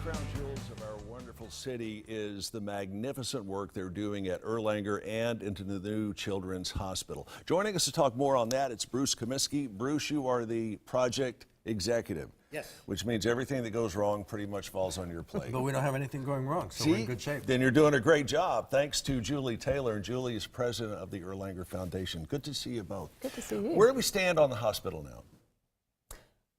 crown jewels of our wonderful city is the magnificent work they're doing at Erlanger and into the new Children's Hospital. Joining us to talk more on that, it's Bruce Comiskey. Bruce, you are the project executive. Yes. Which means everything that goes wrong pretty much falls on your plate. But we don't have anything going wrong, so See? we're in good shape. Then you're doing a great job. Thanks to Julie Taylor, and Julie is president of the Erlanger Foundation. Good to see you both. Good to see you. Where do we stand on the hospital now?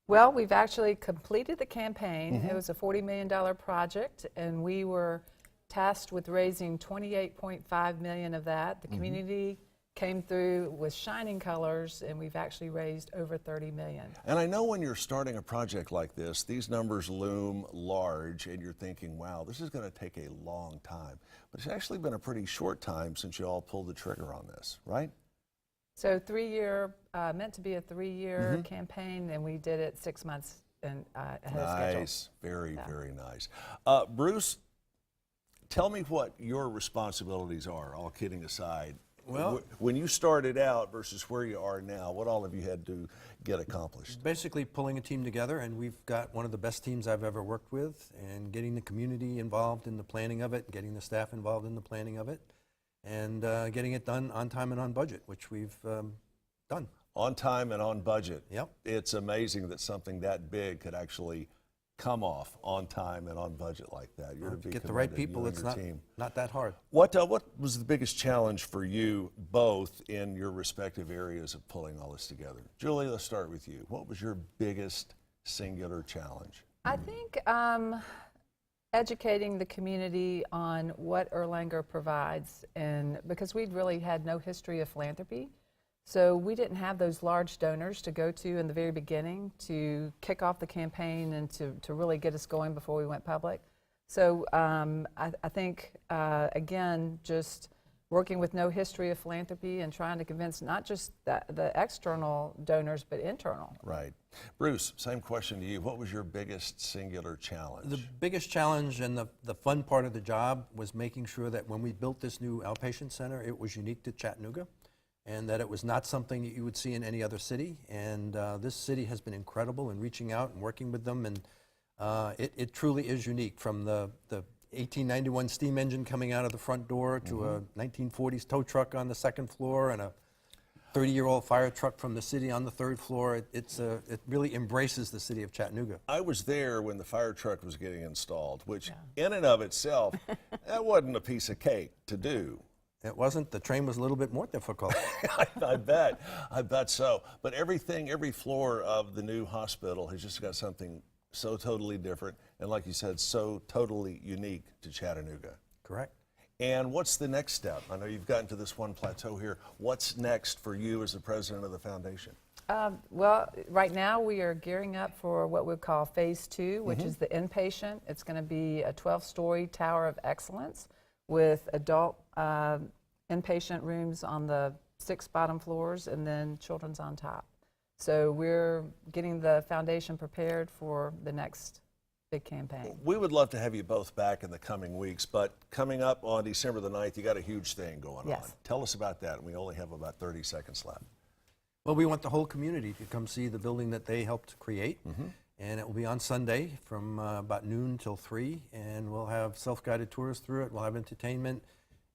Well, we've actually completed the campaign. It was a $40 million project, and we were tasked with raising $28.5 million of that. The community came through with shining colors, and we've actually raised over $30 million. And I know when you're starting a project like this, these numbers loom large, and you're thinking, wow, this is going to take a long time. But it's actually been a pretty short time since you all pulled the trigger on this, right? So meant to be a three-year campaign, and we did it 6 months ahead of schedule. Nice, very nice. Bruce, tell me what your responsibilities are, all kidding aside. Well, when you started out versus where you are now, what all have you had to get accomplished? basically pulling a team together, and we've got one of the best teams I've ever worked with, and getting the community involved in the planning of it, getting the staff involved in the planning of it, and getting it done on time and on budget, which we've done. On time and on budget. Yep. It's amazing that something that big could actually come off on time and on budget like that. You're to be Get the right commended, people, you and it's your team. not that hard. What was the biggest challenge for you both in your respective areas of pulling all this together? Julie, let's start with you. What was your biggest singular challenge? I think educating the community on what Erlanger provides, and because we'd really had no history of philanthropy, so we didn't have those large donors to go to in the very beginning to kick off the campaign and to really get us going before we went public. So I think, again, just working with no history of philanthropy and trying to convince not just the external donors, but internal. Right. Bruce, same question to you. What was your biggest singular challenge? The biggest challenge and the fun part of the job was making sure that when we built this new outpatient center, it was unique to Chattanooga, and that it was not something that you would see in any other city. And this city has been incredible in reaching out and working with them, and it truly is unique, from the 1891 steam engine coming out of the front door to a 1940s tow truck on the second floor and a 30-year-old fire truck from the city on the third floor. It really embraces the city of Chattanooga. I was there when the fire truck was getting installed, which in and of itself, that wasn't a piece of cake to do. It wasn't. The train was a little bit more difficult. I bet so. But every floor of the new hospital has just got something so totally different, and like you said, so totally unique to Chattanooga. Correct. And what's the next step? I know you've gotten to this one plateau here. What's next for you as the president of the foundation? Well, right now we are gearing up for what we call phase 2, which is the inpatient. It's going to be a 12-story tower of excellence with adult inpatient rooms on the 6 bottom floors, and then children's on top. So we're getting the foundation prepared for the next big campaign. We would love to have you both back in the coming weeks, but coming up on December the 9th, you got a huge thing going on. Tell us about that. We only have about 30 seconds left. Well, we want the whole community to come see the building that they helped create. And it will be on Sunday from about noon till 3, and we'll have self-guided tours through it. We'll have entertainment,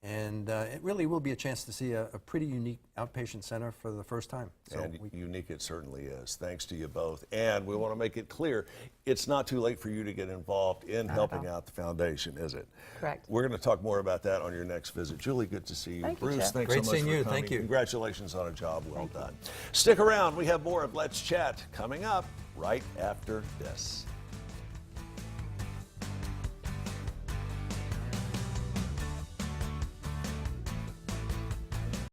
and it really will be a chance to see a pretty unique outpatient center for the first time. So and unique it certainly is. Thanks to you both. And we want to make it clear, it's not too late for you to get involved in helping out the foundation, is it? Correct. We're going to talk more about that on your next visit. Julie, good to see you. Thank you, Bruce, Jeff. thanks Great so much seeing for you. coming. Thank you. Congratulations on a job well done. Stick around. We have more of Let's Chat coming up right after this.